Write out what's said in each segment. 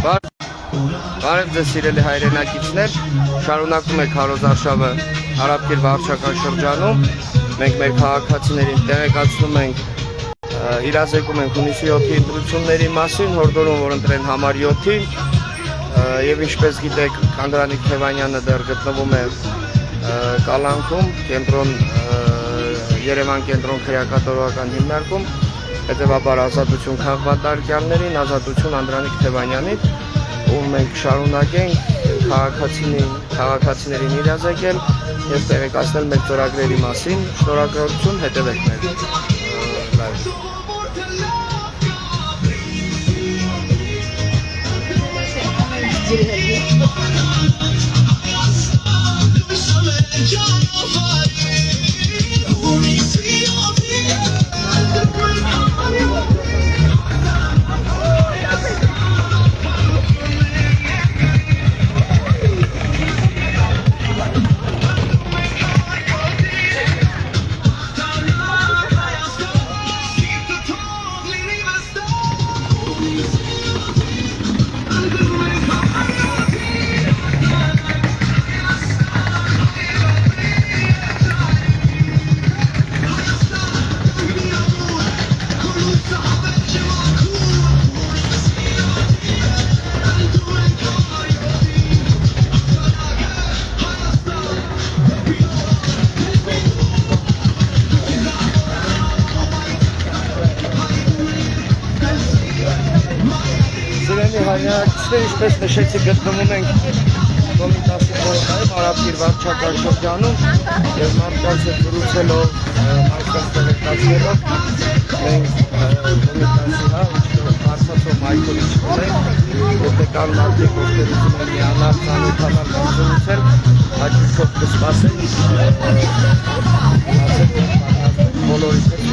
Բարև ձեզ սիրելի հայրենակիցներ, շարունակում ենք Հարոզարշավը Հարաբկիր վարչական շրջանում, մենք մեր քաղաքացիներին տեղեկացնում ենք, իրազեկում ենք հունիսի 7-ի ընտրությունների մասին, հորդորում, որ ընտրեն համար 7-ին, եւ ինչպես գիտեք, Անդրանիկ Թևանյանը դեռ գտնվում է Կալանքում, Երևան կենտրոն քրեակատարողական հիմնարկում, հետևաբար ազատություն քաղբանտարկյալներին, ազատություն Անդրանիկ Թևանյանին, ու մենք շարունակենք քաղաքացիներին իրազեկել եւ տեղեկացնել մեր ծրագրերի մասին։ Շնորհակալություն, հետևեք մեզ։ Ինչպես նշեցի, գտնվում ենք Կոմիտասի խորհրդարանում Հարաբկիր վարչական շրջանում եւ մարդկանց հետ զրուցելով, մարդկանց տեղեկացնելով մենք Կոմիտասի հարցացող մայքերի չունենք, որտեղ կան մարդիկ, ովքեր ուզում են միանալ, ծանոթանալ, զրուցել, հաճույքով կսպասենք, բոլորիս հետ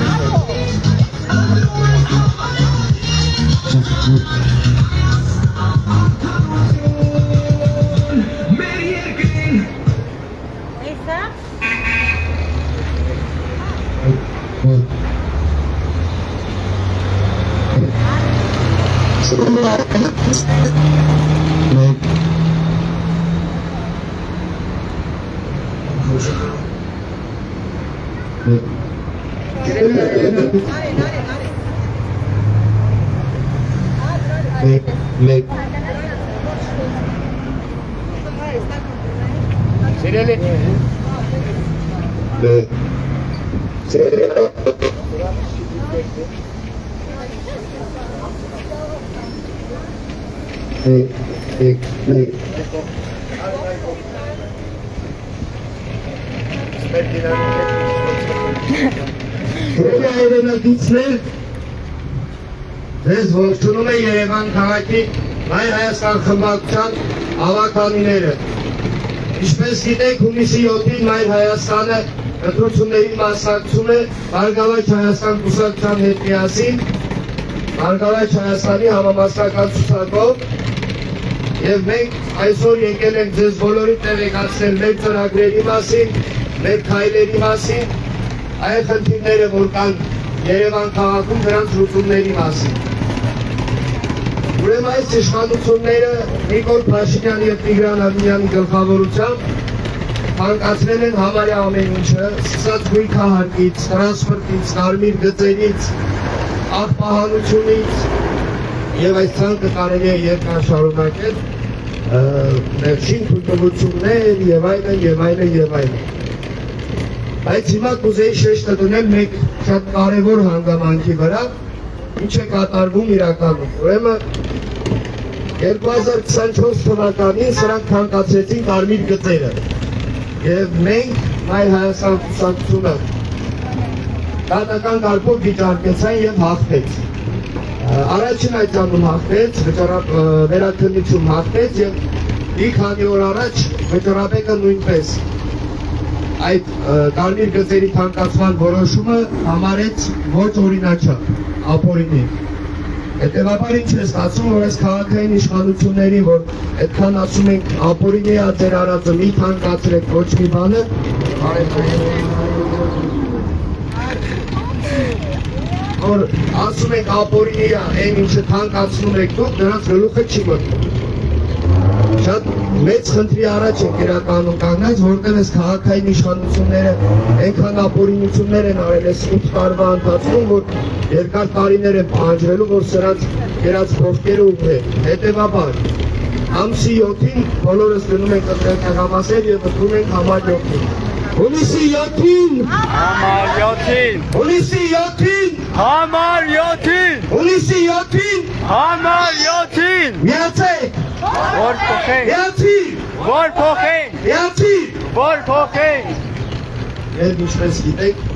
Ձեզ ողջունում է Երևան քաղաքի Մայր Հայաստան խմբակցության ավականիները։ Ինչպես գիտեք, հունիսի 7-ին Մայր Հայաստանը ընտրությունների մասնակցում է Բարգավաճ Հայաստան կուսակցության հետ միասին, Բարգավաճ Հայաստանի համամասնական ցուցակով, եւ մենք այսօր եկել ենք ձեզ բոլորին տեղեկացնել մեր ծրագրերի մասին, մեր քայլերի մասին, այդ խնդիրները, որ կան Երևան քաղաքում, դրանց լուծումների մասին։ Ուրեմն այս իշխանությունները Նիկոլ Փաշինյանի եւ Տիգրան Ալինյանի գլխավորությամբ ցանկացրել են համարյա ամեն ինչը, սկսած գույքահարկից, տրանսպորտից, կարմիր գծերից, աղբահանությունից եւ այս ցանկը կարելի է երկար շարունակել, ներշին թույլտվություններ եւ այլն եւ այլն եւ այլն։ Բայց հիմա կուզեի շեշտը դնել մեկ շատ կարևոր հանգամանքի վրա, ինչ է կատարվում իրականում։ Ուրեմն 2024 թվականին սրանք թանկացրեցին կարմիր գծերը եւ մենք Մայր Հայաստան կուսակցությունը դատական կարգով վիճարկեցան եւ հաղթեց։ Առաջին այցանում հաղթեց, վերաքննություն հաղթեց եւ մի քանի օր առաջ վճռաբեկը նույնպես այդ կարմիր գծերի թանկացման որոշումը համարեց ոչ օրինաչափ, ապօրինի։ Հետևաբար ինչ է ստացվում, որ այս քաղաքային իշխանությունների, որ այդքան ասում ենք ապօրինի է ձեր արածը, մի թանկացրեք ոչ մի բանը, որ ասում եք ապօրինի է, այն ինչը թանկացնում եք դուք, նրանց գլուխը չի մտնում։ Շատ մեծ խնդրի առաջ եք իրականում կանգնած, որտեղ այս քաղաքային իշխանությունները այնքան ապօրինություններ են արել այս 8 տարվա ընթացքում, որ երկար տարիներ են պահանջվելու, որ սրանց կերած փոխկերը ուղղեն։ Հետևաբար, ամսի 7-ին բոլորս գնում ենք ընտրել տեղամասեր եւ ընտրում ենք համար 7-ին։ Հունիսի 7-ին Համար 7-ին Հունիսի 7-ին Համար 7-ին Հունիսի 7-ին Համար 7-ին Միացեք Որ փոխենք Միացիր Որ փոխենք Միացիր Որ փոխենք Եվ ինչպես գիտեք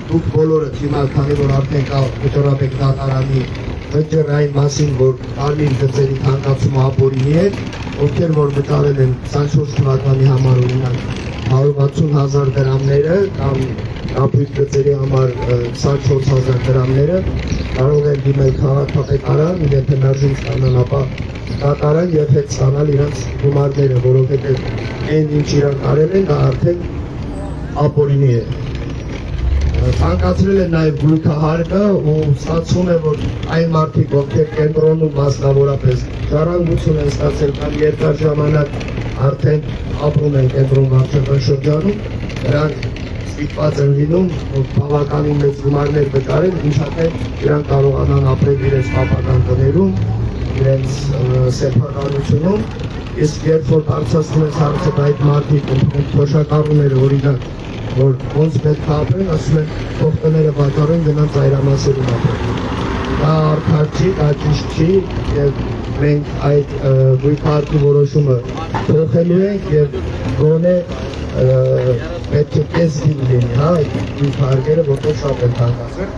դուք բոլորը հիմա քանի որ արդեն կա Պետրոպեկ դատարանի վճռային մասին, որ կարմիր գծերի թանկացումը ապօրինի է, ովքեր որ վճարել են 24 թվականի համար օրինակ 160,000 դրամները կամ կապույտ գծերի համար 24,000 դրամները կարող են դիմել քաղաքապետարան, եթե մերժում ստանան, ապա դատարան եւ հետ ստանալ իրենց գումարները, որովհետեւ այն ինչ իրանք արել են, դա արդեն ապօրինի է։ Թանկացրել են նաև գույքահարկը ու ստացվում է, որ այն մարդիկ, ովքեր կենտրոնում մասնավորապես ժառանգություն են ստացել կամ երկար ժամանակ արդեն ապրում են կենտրոն վարչական շրջանում, նրանք ստիպված են լինում բավականին մեծ գումարներ վճարել, ինչքան իրանք կարողանան ապրել իրենց պապական տներում, իրենց սեփականությունում, իսկ երբ որ բարձրացնում են հարցը այդ մարդիկ թոշակառուները օրինակ որ ոնց պետք է ապրեն, ասում են փոխտները վաճառեն գնան ծայրամասերում ապրեն։ Դա արդար չի, դա ճիշտ չի եւ մենք այդ գույքահարկի որոշումը փոխելու ենք եւ գոնե պետք է տեսնի լինի, հա, այդ գույքահարկերը, որտեղ շատ են թանկացել։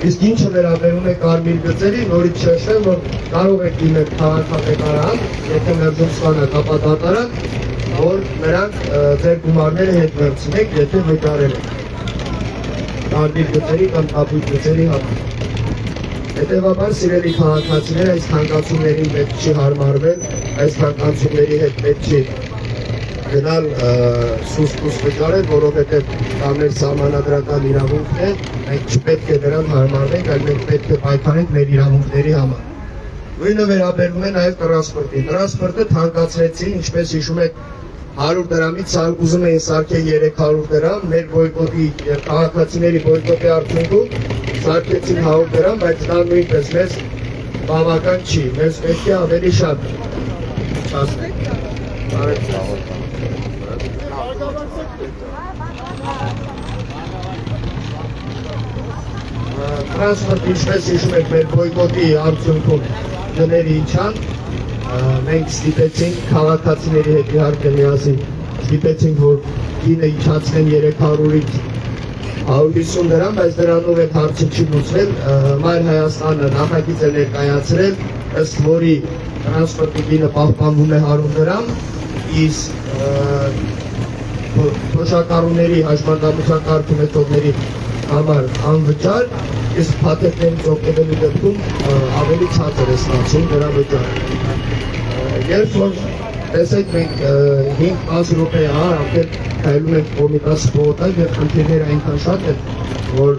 Իսկ ինչը վերաբերում է կարմիր գծերի, նորից շեշտեմ, որ կարող եք դիմել քաղաքապետարան, եթե մերժում ստանաք, ապա դատարան, որ նրանք ձեր գումարները հետ վերցնեք, եթե վճարել եք կարմիր գծերի կամ կապույտ գծերի համար։ Հետևաբար, սիրելի քաղաքացիներ, այս թանկացումներին պետք չի հարմարվել, այս թանկացումների հետ պետք չի գնալ սուս-պուս վճարել, որովհետև դա մեր սահմանադրական իրավունքն է, մենք չպետք է դրան հարմարվենք, այլ մենք պետք է պայքարենք մեր իրավունքների համար։ Նույնը վերաբերում է նաև տրանսպորտին։ Տրանսպորտը թանկացրեցին, ինչպես հիշում եք, 100 դրամից ուզում էին սարքել 300 դրամ, մեր բոյկոտի եւ քաղաքացիների բոյկոտի արդյունքում սարքեցին 100 դրամ, բայց դա նույնպես մեզ բավական չի, մեզ պետք է ավելի շատ չասենք։ Տրանսպորտը, ինչպես հիշում եք, մեր բոյկոտի արդյունքում գները իջան, մենք ստիպեցինք քաղաքացիների հետ իհարկե միասին ստիպեցինք, որ գինը իջացնեն 300-ից 150 դրամ, բայց դրանով այդ հարցը չի լուծվել։ Մայր Հայաստանը նախագիծ է ներկայացրել, ըստ որի տրանսպորտի գինը պահպանվում է 100 դրամ, իսկ թոշակառուների հաշմանդամության կարգի մեթոդների համար անվճար, իսկ փաթեթներից օգտվելու դեպքում ավելի ցածր է ստացվում դրա վճարը։ Երբ որ տեսեք մենք 5-10 րոպե արդեն քայլում ենք Կոմիտասի փողոցով եւ խնդիրները այնքան շատ են, որ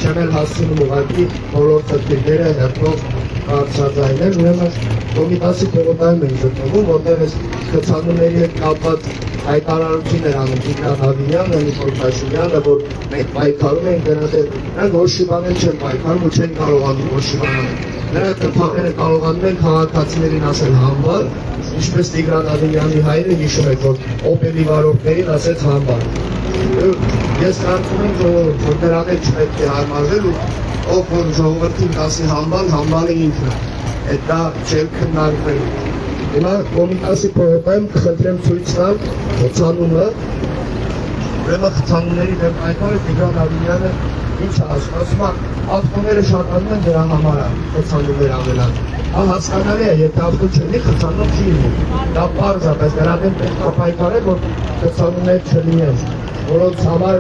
չեմ էլ հասցնում ուղղակի բոլոր խնդիրները հերթով բարձրաձայնել, ուրեմն Կոմիտասի փողոցում ենք գտնվում, որտեղ այս խցանումների հետ կապված հայտարարություն էր անում Տիգրան Ավինյանը, Նիկոլ Փաշինյանը, որ մենք պայքարում ենք նրանք ոչի բանել չեն պայքարում ու չեն կարողանում ոչի բանել։ Նրանք կփաղերը կարողանում են քաղաքացիներին ասել համբար, ինչպես Տիգրան Ավինյանի հայրը հիշում եք, որ օպերի վարորդներին ասեց համբար։ Ես կարծում եմ, որ դրանից չպետք է հարմարվել ու ով որ ժողովրդին ասի համբար, համբարը ինքն է։ Այդ դա չեն քննարկվելու։ Հիմա Կոմիտասի փողոցում կխնդրեմ ցույց տալ խցանումը, ուրեմն խցանումների դեմ պայքարը Տիգրան Ավինյանը ինչ է ասում, ավտոները շատանում են դրա համար խցանումներ ավելան։ Հասկանալի է, եթե ավտո չլինի, խցանում չի լինի։ Դա պարզ է, բայց դրա դեմ պետք է պայքարել, որ խցանումներ չլինեն, որոնց համար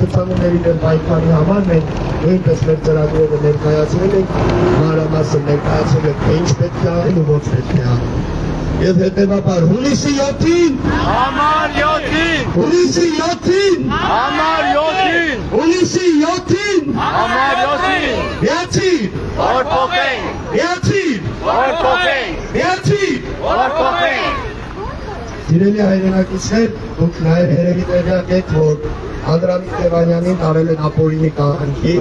խցանումների դեմ պայքարի համար մենք նույնպես մեր ծրագրերը ներկայացրել ենք, մանրամասն ներկայացրել ենք, թե ինչ պետք է անել ու ոնց պետք է անել։ Եվ հետևաբար հունիսի 7-ին Համար 7-ին հունիսի 7-ին Համար 7-ին հունիսի 7-ին Համար 7-ին միացիր Որ փոխենք միացիր Որ փոխենք միացիր Որ փոխենք Սիրելի հայրենակիցներ, դուք նաև երևի տեղյակ եք, որ Անդրանիկ Տևանյանին տարել են ապօրինի կահանքի,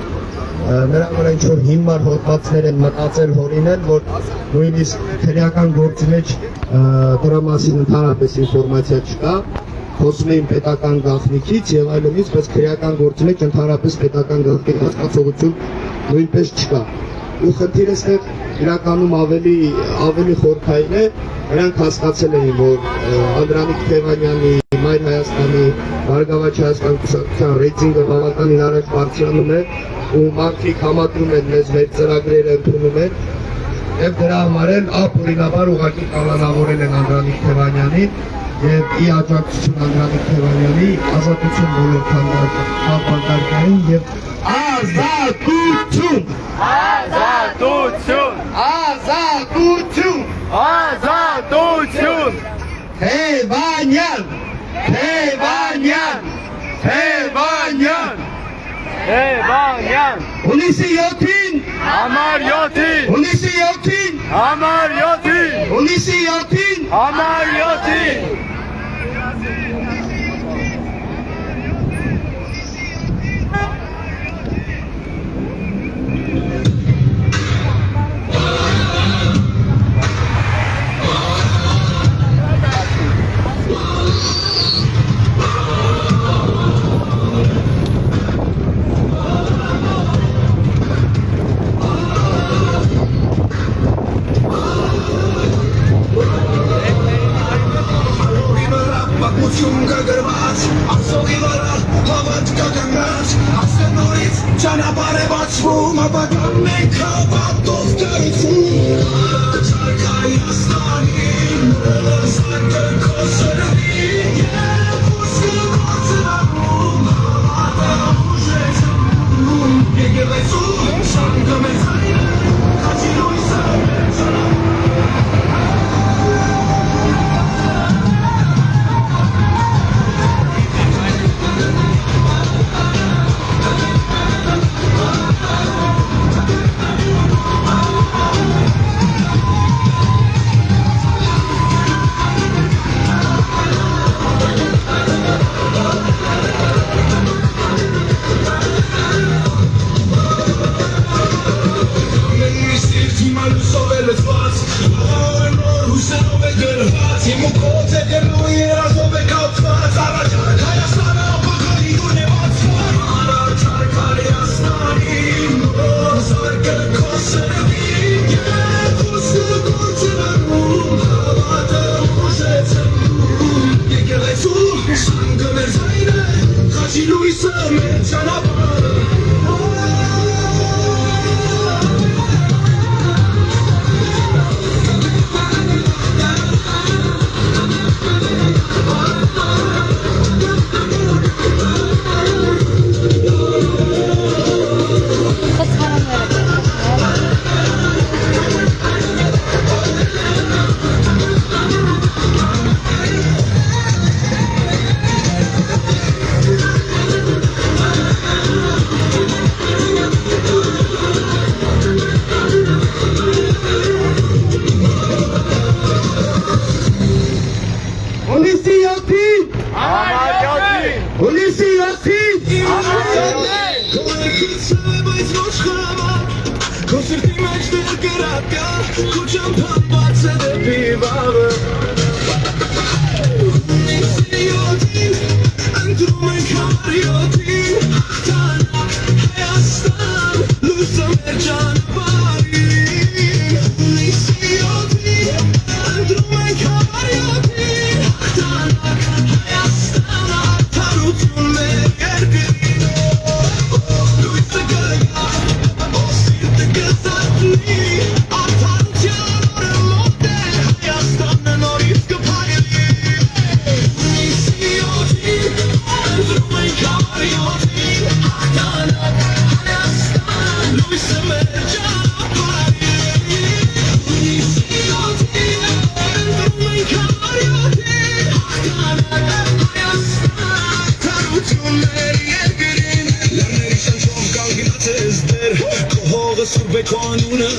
նրա վրա ինչ-որ հիմար հոդվածներ են մտածել հորինել, որ նույնիսկ քրեական գործի մեջ դրա մասին ընդհանրապես ինֆորմացիա չկա, խոսում էին պետական գաղտնիքից եւ այլնից, բայց քրեական գործի մեջ ընդհանրապես պետական գաղտնի հասկացողություն նույնպես չկա։ Ու խնդիրը ստեղ իրականում ավելի խորքային է, նրանք հասկացել էին, որ Անդրանիկ Տևանյանի Մայր Հայաստանի Բարգավաճ Հայաստան կուսակցության ռեյտինգը բավականին առաջ բարձրանում է ու մարդիկ համատրում են մեզ մեր ծրագրերը ընդունում են եւ դրա համար էլ ապօրինաբար ուղղակի կալանավորել են Անդրանիկ Տևանյանին եւ ի աջակցություն Անդրանիկ Տևանյանի ազատություն բոլոր քանդակային եւ ազատություն Ազատություն ազատություն Ազատություն Տևանյան Տևանյան Տևանյան Տևանյան Հունիսի 7-ին Համար 7-ին Հունիսի 7-ին Համար 7-ին Հունիսի 7-ին Համար 7-ին Աղը սուրբ է քո անունը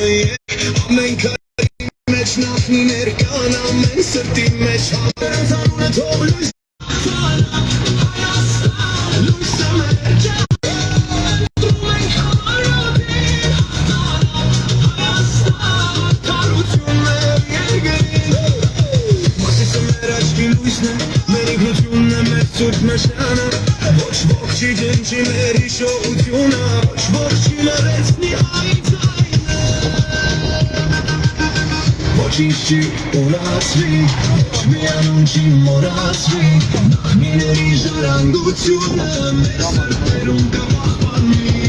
ամեն քարի մեջ նախնիներ կան ամեն սրտի մեջ Հայրենիք անունը թող լույս Մշանը ոչ ոք չի ջնջի մեր հիշողությունը ոչ ոք չի լրացնի հայցայինը ոչինչ չի ուլացվի ոչ միանում չի մորացվի նախնիների ժառանգությունը մեր սրտերում կպահպանի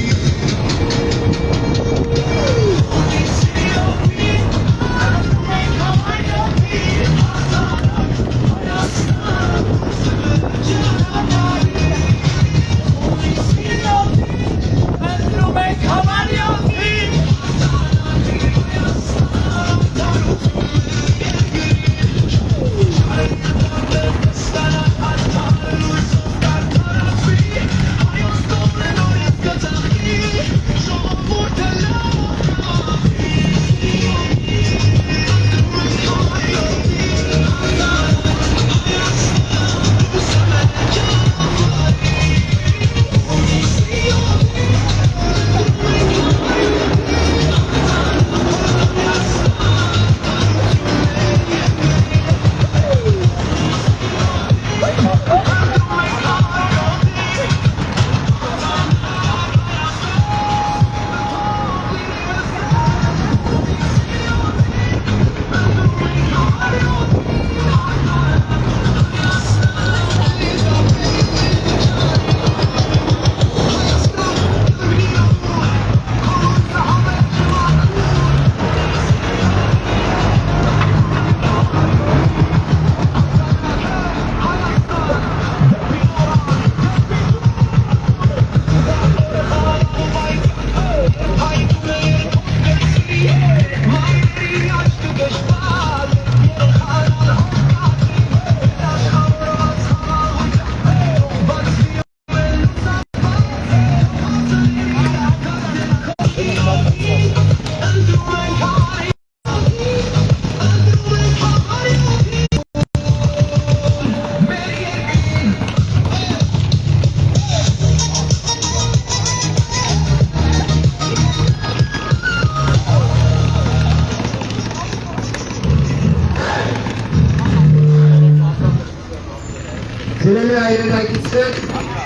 Սիրելի հայրենակիցներ,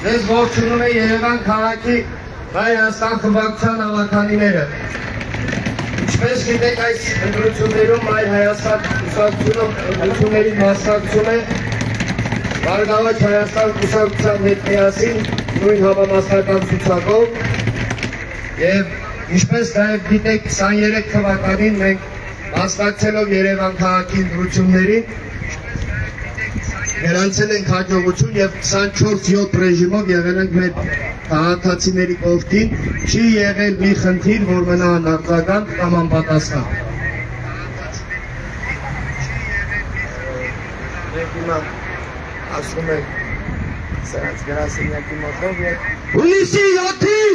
ես ողջունում եմ Երևան քաղաքի Հայաստան խմբակցության ավականիները։ Ինչպես գիտեք, այս ընտրություններում Հայ Հայաստան կուսակցությունների մասնակցում է Բարգավաճ Հայաստան կուսակցության հետ միասին նույն համամասնական ցուցակով եւ ինչպես նաև գիտեք 23 թվականին մենք մասնակցելով Երևան քաղաքի ընտրություններին Գրանցել ենք հաջողություն և 24/7 ռեժիմով եղել ենք մեր քաղաքացիների կողքին, չի եղել մի խնդիր, որ մնա անարձագանք կամ անպատասխան։ Մենք հիմա ասում ենք սրանց գրասենյակի մոտով և Հունիսի 7-ին!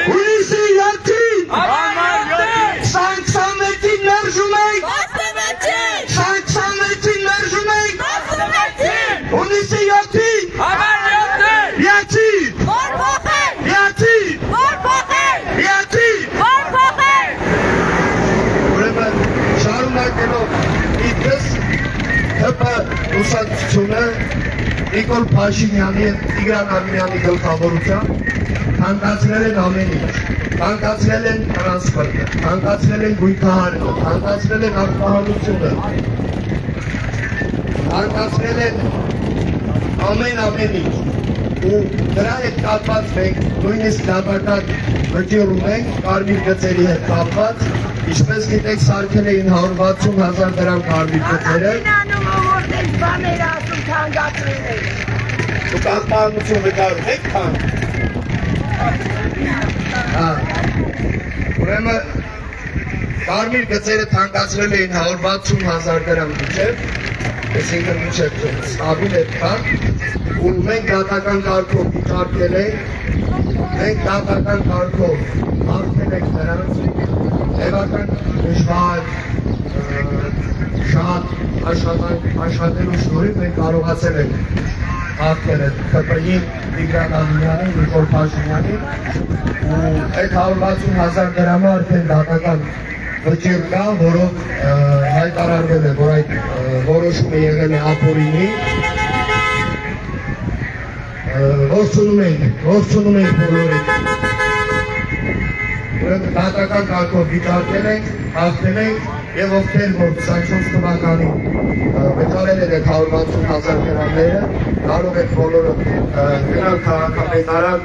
Հունիսի 7-ին! 21-ին մերժում ենք! 21-ին մերժում ենք! Հունիսի 7-ին! Յացին! Յացին! Յացին! Ուրեմն շարունակելով իդրս ՀՊ ուսակցությունը Նիկոլ Փաշինյանի և Տիգրան Ամիրյանի գլխավորությամբ թանկացրել են ամեն ինչ, թանկացրել են տրանսպորտը, թանկացրել են գույքահարումը, թանկացրել են արտահանությունը, թանկացրել են ամեն ինչ ու դրա հետ կապված մենք նույնիսկ դատական վճիռում ենք կարմիր գծերի հետ կապված, ինչպես գիտեք սարքել էին 160,000 դրամ կարմիր գծերը Դուք աղբահանություն վկայում եք քան Ուրեմն կարմիր գծերը թանկացրել էին 160,000 դրամ միջև այսինքն միջև ստաբիլ է կան, ու մենք դատական կարգով վիճարկել ենք նրանց տևական դժվար շատ աշխատելու շնորհիվ մենք կարողացել ենք հաղթել այդ ԿՊ-ին Տիգրան Ալինյանին, Նիկոլ Փաշինյանին ու այդ 160,000 դրամը արդեն դատական վճիռ կա, որով հայտարարվել է, որ այդ որոշումը եղել է ապօրինի։ Ողջունում ենք բոլորին։ Ուրեմն դատական կարգով վիճարկել ենք, հաղթել ենք եւ ովքեր որ 24 թվականին վճարել են այդ 160,000 դրամները, կարող եք բոլորը գնալ քաղաքապետարան,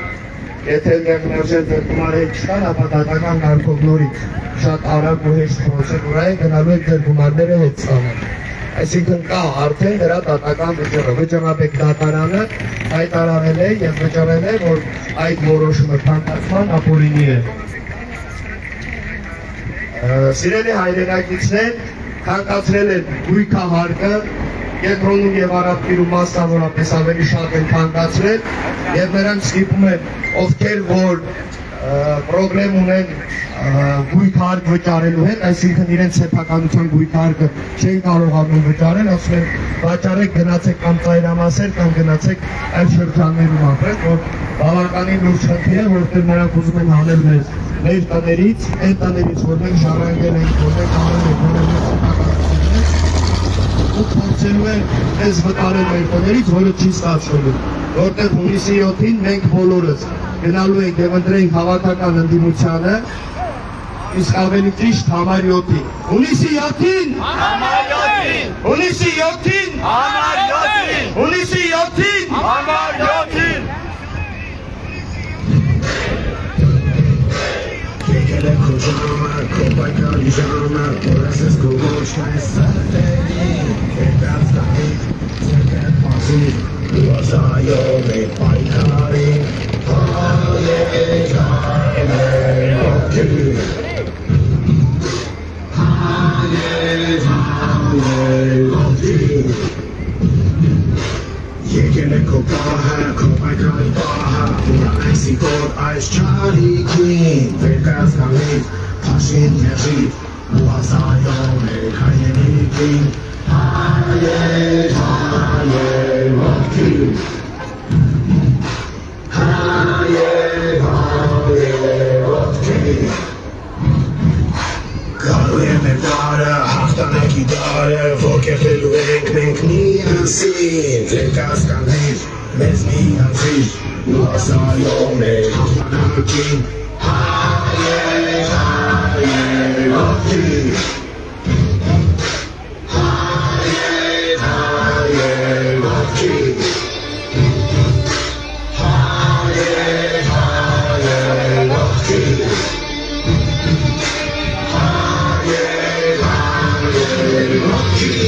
եթե ներմուժել ձեր գումարը չկան, ապա դատական կարգով նորից շատ արագ ու հեշտ պրոցեդուրա է գնալու եք ձեր գումարները հետ ստանալ։ Այսինքն կա արդեն դրա դատական վճիռը, վճռաբեկ դատարանը հայտարարել է եւ վճռել է, որ այդ որոշումը փոխանցման ապօրինի է։ Սիրելի հայրենակիցներ, թանկացրել են գույքահարկը, կենտրոնում եւ Արաբկիրում մասնավորապես ավելի շատ են թանկացրել եւ նրանք ստիպում են, ովքեր որ պրոբլեմ ունեն գույքահարկ վճարելու հետ, այսինքն իրենց սեփականության գույքահարկը չեն կարողանում վճարել, ասում են վաճառեք, գնացեք կամ ծայրամասեր կամ գնացեք այլ շրջաններում ապրեք, որ բավականին լուրջ խնդիր է, որտեղ նրանք ուզում են հանել մեզ մեր տներից, այդ տներից, որ մենք ժառանգել ենք, որ մենք անել ենք, որ մենք սեփականություններ ու փորձելու ենք այս վտարել մեր տներից, որը չի ստացվելու, որտեղ հունիսի 7-ին մենք բոլորս գնալու ենք եւ ընտրենք հավաքական ընդդիմությանը, իսկ ավելի ճիշտ համար 7-ին։ Հունիսի 7-ին, Համար 7-ին, հունիսի 7-ին, Համար 7-ին, հունիսի 7-ին, Համար 7-ին։ Եկել է քո ժամը, քո պայքարի ժամը, որ ասես քո ոչ կայս սարդերի, հետած կանի, ձերքետ մասի, ու ասայով է պայքարի, հայեր, հայեր, ովքեր, հայեր, հայեր, ովքեր, եկել է քո պահը, քո պայքարի պահը, որ այսի կոր այս չարիքին, վերկայած կանիվ, փաշին ներժիվ, ու ասայով է հայերիկին, հայեր, հայեր, ովքեր, հայեր, հայեր, ովքեր, գալու է մեր դարը, հաղթանակի դարը, ոգեղելու ենք մենք միասին, վերկայած կանիվ, մեզ միացիր, ու ասայով է հաղթանակին, հայեր, հայեր, ովքեր, հայեր, հայեր, ովքեր, հայեր, հայեր, ովքեր, հայեր, հայեր, ովքեր,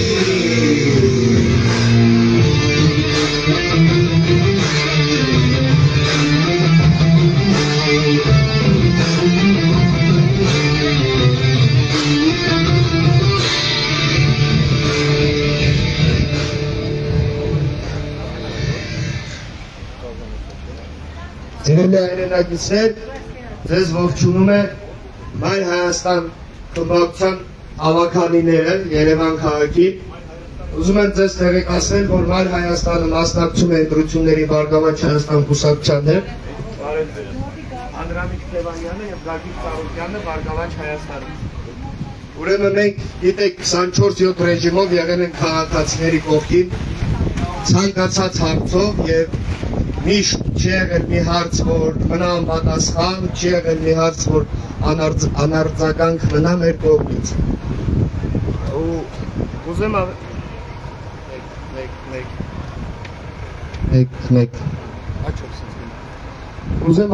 Սիրելի հայրենակիցներ, ձեզ ողջունում է Մայր Հայաստան խմբակցության ավականիները Երևան քաղաքի։ Ուզում եմ ձեզ տեղեկացնել, որ Մայր Հայաստանը մասնակցում է ընտրությունների Բարգավաճ Հայաստան կուսակցության հետ։ Անդրանիկ Թևանյանը եւ Գագիկ Ծառուկյանը Բարգավաճ Հայաստանում։ Ուրեմն մենք գիտեք 24/7 ռեժիմով եղել ենք քաղաքացիների կողքին ցանկացած հարցով եւ միշտ չի եղել մի հարց, որ մնա անպատասխան, չի եղել մի հարց, որ անարձագանք մնա մեր կողմից։ Ու ուզեմ ուզեմ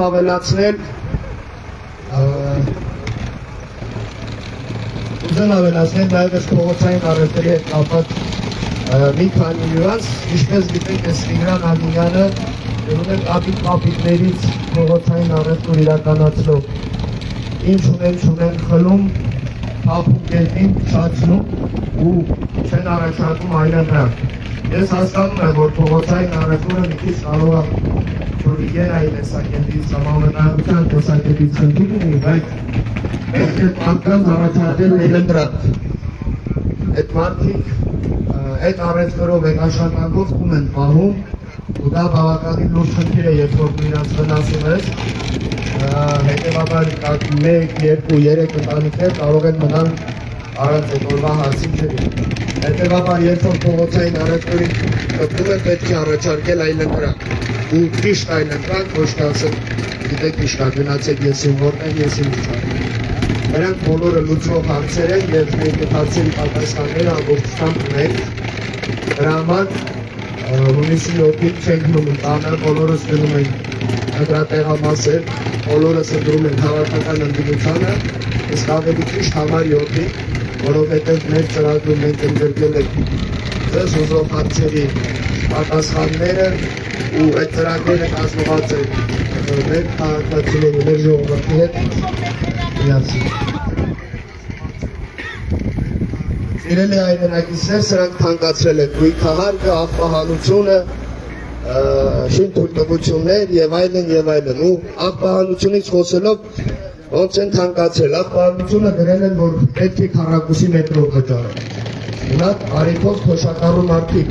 ավելացնել նաև այս փողոցային առևտրի հետ կապված մի քանի նյուանս, ինչպես գիտեք, այս Տիգրան Ալինյանը ունեն կապիտներից փողոցային առևտուր իրականացնող ինչ ունեն խլում փափուկ կերպին շացնում ու չեն առաջարկում այլն նրանք։ Ես հասկանում եմ, որ փողոցային առևտուրը մի քիչ կարող է Ելային տեսակետից, համավնայության տեսակետից խնդիր ունի, բայց մենք այդ մարդկանց առաջարկել են դրան։ Այդ մարդիկ այդ առևտրով են աշխատանքով տուն են պահում ու դա բավականին լուրջ խնդիր է, երբ որ դու իրաց վնասում ես, հետևաբար 1, 2, 3 ընտանիքներ կարող են մնալ առանց այդ օրվա հարցին ջրի։ Հետևաբար երբ որ փողոցային առևտրին գտնում են պետք է առաջարկել այլընտրանք ու ճիշտ այլընտրանք, ոչ թե ասել գիտեք իշկա գնացեք ես իմ որտեղ ես իմ չար։ Նրանք բոլորը լուծվող հարցեր են և մենք այդ հարցերի պատասխանները ամբողջությամբ ունենք։ Դրա համար հունիսի 7-ին չենք մնում տանը, բոլորս գնում ենք ընտրատեղամասեր, բոլորս ընտրում ենք հավաքական ընդդիմությանը, իսկ ավելի ճիշտ համար 7-ին, որովհետև մեր ծրագրում մենք ընդգրկել ենք ձեզ ուզող հարցերի պատասխանները ու այդ ծրագրերը կազմված են մեր քաղաքացիների, մեր ժողովրդի հետ միասին։ Սիրելի հայրենակիցներ, սրանք թանկացրել են գույքահարկը, աղբահանությունը, շինթույլտվություններ և այլն և այլն ու աղբահանությունից խոսելով ոնց են թանկացրել, աղբահանությունը գրել են, որ պետք է քառակուսի մետրով վճարել։ Հիմա արիքով թոշակառու մարդիկ,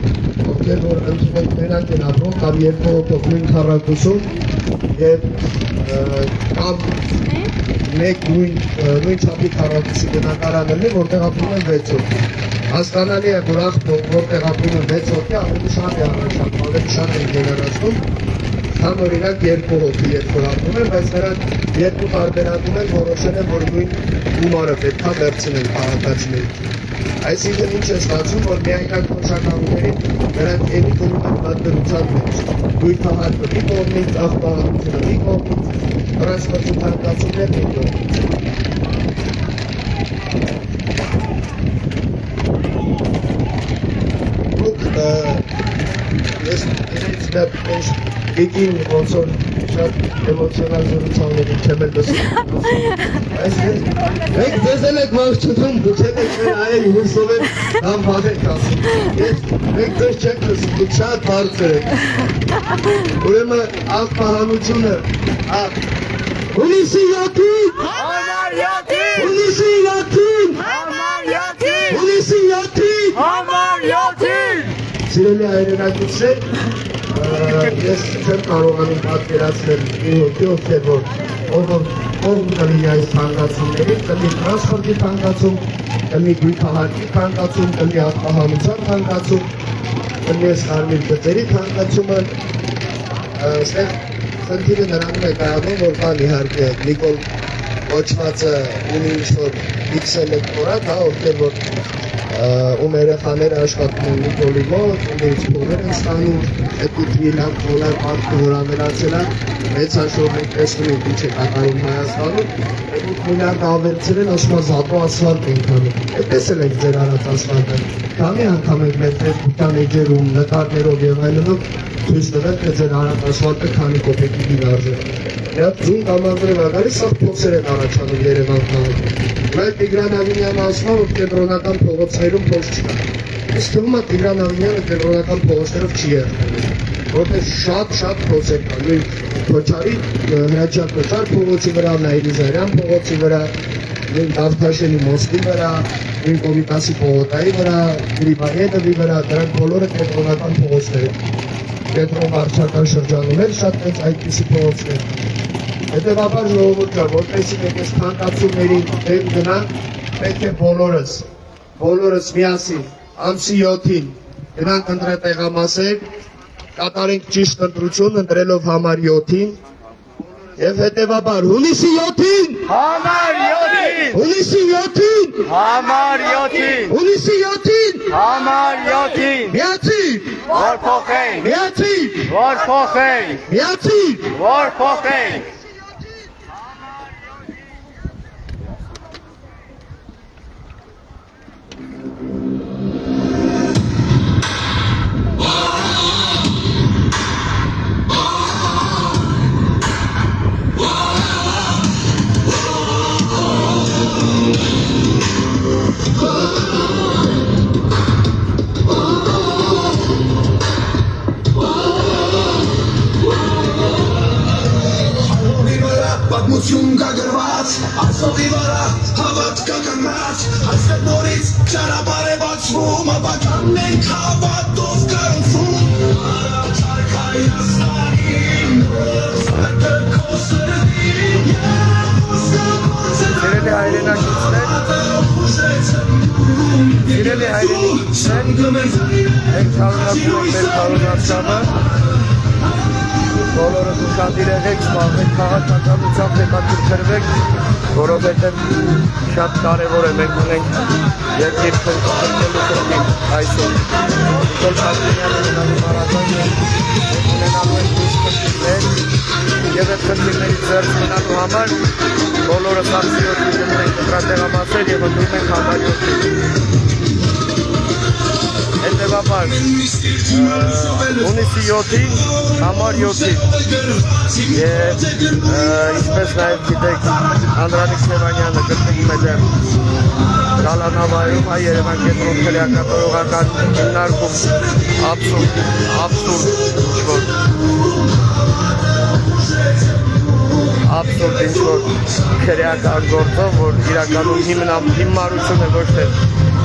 ովքեր որ ընդունենք մենակ են ապրում, կամ երկու հոգով նույն քառակուսում և կամ մեկ նույն չափի քառակուսի բնակարան լինի, որտեղ ապրում են 6 հոգի։ Հասկանալի է, որ որտեղ ապրում են 6 հոգի, ավելի շատ է առաջարկում, ավելի շատ են գերարացնում, քան օրինակ 2 հոգի երբ որ ապրում են, բայց նրանք երկու տարբերակում են որոշել են, որ նույն գումարը պետք է վերցնեն քաղաքացիներին։ Այսինքն ինչ է ստացվում, որ միայնակ թոշակառուներին նրանք էլի գնում են պատդրության մեջ։ Գույքահարկը մի կողմից, աղբահանությունը մի կողմից, տրանսպորտի թանկացումները մի կողմից։ Դուք ես գիտին ոնց որ շատ էմոցիոնալ զրուցանքներ չեմ էլ լսում։ Այսինքն մենք ձեզ եք ողջունում, դուք եք մեր այլ հուսով եք կամ բաղեք ասում։ Մենք ձեզ չենք լսում, դուք շատ բարձր եք։ Ուրեմն աղբահանությունը հունիսի 7-ին Համար 7-ին հունիսի 7-ին Համար 7-ին հունիսի 7-ին Համար 7-ին Սիրելի հայրենակիցներ, ես չեմ կարողանում պատկերացնել մի հոգի, ովքեր որ ով կլինի այս թանկացումներին, կլինի տրանսպորտի թանկացում, կլինի գույքահարկի թանկացում, կլինի աղբահանության թանկացում, կլինի սարմիր գծերի թանկացումը, այստեղ խնդիրը նրանում է կայանում, որ կան իհարկե Նիկոլ կոչվածը ունի ինչ-որ X էլեկտորատ, ովքեր որ ում երեխաները աշխատում են Նիկոլի մոտ, ումից փողեր են ստանում, այդ 8 միլիոն դոլար մարդը որ ավելացել է, մեծ հաշվով ենք տեսնում ենք ինչ է կատարում Հայաստանում, այդ 8 միլիարդ ավելցրել ասում է զատո ասֆալտ ենք անում, այդպես էլ ենք ձեր արած ասֆալտը, քանի անգամ ենք մեր ֆեյսբուքյան էջերում, նկարներով և այլնով ցույց տվել, թե ձեր արած ասֆալտը քանի կոպեկի դինարժե։ Մի հատ ձուն կամազրև ագարի սաղ փոցեր են առաջանում Երևան քաղաքում։ Բայց Տիգրան Ավինյանը ասում է, որ կենտրոնական փողոցներում փոս չկա։ Իսկ թվում է Տիգրան Ավինյանը կենտրոնական փողոցներով չի եղել, որտեղ շատ փոս է կա, նույն Քոչարի Հրաչյա Քոչար փողոցի վրա, Նայիրիզարյան փողոցի վրա, նույն Դավթաշենի մոստի վրա, նույն Կոմիտասի պողոտայի վրա, Գրիբարյետովի վրա, դրանք բոլորը կենտրոնական փողոցներ են։ Կենտրոն վարչական շրջանում էլ շատ մեծ այդպիսի փողոցներ։ Հետևաբար ժողովուրդ կա, որպեսզի մենք այս թանկացումների դեմ գնանք, պետք է բոլորս միասին ամսի 7-ին գնանք ընտրատեղամասեր, կատարենք ճիշտ ընտրություն ընտրելով համար 7-ին եւ հետևաբար հունիսի 7-ին Համար 7-ին հունիսի 7-ին Համար 7-ին հունիսի 7-ին Համար 7-ին միացի Որ փոխենք միացի Որ փոխենք միացի Որ փոխենք Հավատք կգնաց, այսօր նորից ճանապարհ է բացվում, ապական ենք հավատով կրնցում, առաջարկ Հայաստանին, սրտը քո սրտին, Սիրելի հայրենակիցներ, սիրելի հայրենակիցներ, մենք շարունակում ենք մեր քարոզարշավը, բոլորը ուշադիր եղեք, զբաղվեք քաղաքականությամբ, հետաքրքրվեք, որովհետև շատ կարևոր է մենք ունենք երկիր փոխանցելու խնդիր այսօր։ Նիկոլ Փաշինյանը հնարավորական է ունենալու ենք միշտ խնդիրներ եւ այդ խնդիրներից զերծ մնալու համար բոլորը սակսիոտի գնում ենք դրատեղամասեր եւ ընդունում ենք համարյոթի։ Հետևաբար հունիսի 7-ին համար 7-ին եւ ինչպես նաեւ գիտեք Անդրանիկ Սևանյանը գտնվում է դեռ Գալանավայրում հայ Երևան կենտրոն քրեակատորողական հիմնարկում абսուրդ ինչ-որ քրեական գործով, որ իրականում հիմարություն է ոչ թե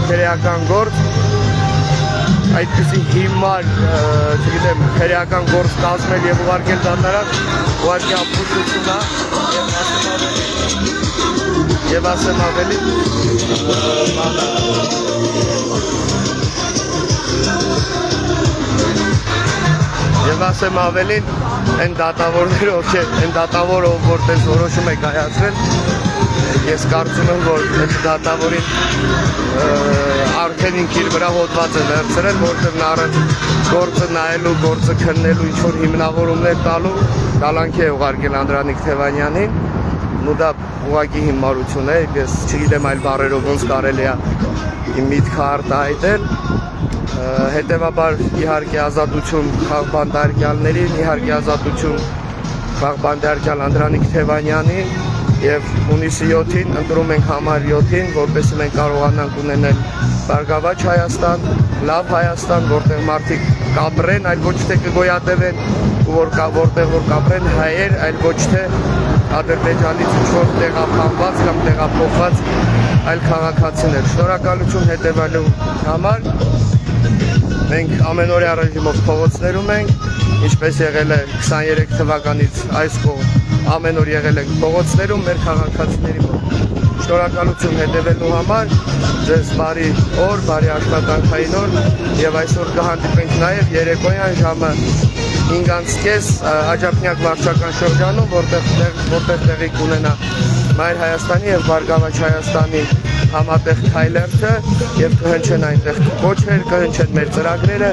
քրեական գործ, այդպիսի հիմար, չգիտեմ, քրեական գործ կազմել եւ ուղարկել դատարան, ուղարկի ապուշություն է եւ ասեմ ավելի Եվ ասեմ ավելին, այն դատավորները, այն դատավորը, որ տես որոշում է կայացրել, ես կարծում եմ, որ այդ դատավորին արդեն ինքն իր վրա հոդված է վերցրել, որտեղ նա առաջ գործը նայելու, գործը քննելու, ինչ-որ հիմնավորումներ տալու, կալանք է ուղարկել Անդրանիկ Թևանյանին, ու դա ուղղակի հիմարություն է, ես չգիտեմ այլ բառերով ոնց կարելի է իմ միտքը արտահայտել, հետևաբար իհարկե ազատություն խաղբանդարկյալներին, իհարկե ազատություն խաղբանդարկյալ Անդրանիկ Թևանյանին եւ հունիսի 7-ին ընտրում ենք համար 7-ին, որպեսզի մենք կարողանանք ունենալ բարգավաճ Հայաստան, լավ Հայաստան, որտեղ մարդիկ կապրեն, այլ ոչ թե կգոյատևեն, որտեղ որ կապրեն հայեր, այլ ոչ թե Ադրբեջանից ինչ-որ տեղափոխված կամ տեղափոխված այլ քաղաքացիներ։ Շնորհակալություն հետևելու համար։ Մենք ամենօրյա ռեժիմով փողոցներում ենք, ինչպես եղել է 23 թվականից այս կողմ ամեն օր եղել ենք փողոցներում մեր քաղաքացիների մոտ։ Շնորհակալություն հետևելու համար, ձեզ բարի օր, բարի աշխատանքային օր եւ այսօր կհանդիպենք նաեւ երեկոյան ժամը 5:30 Աջափնյակ վարչական շրջանում, որտեղ տեղի կունենա Մայր Հայաստանի եւ Բարգավաճ Հայաստանի համատեղ քայլերթը եւ կհնչեն այնտեղ կոչեր, կհնչեն մեր ծրագրերը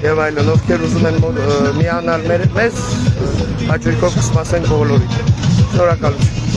եւ այլն, ովքեր ուզում են միանալ մեզ, հաջողությամբ կսպասենք բոլորին։ Շնորհակալություն։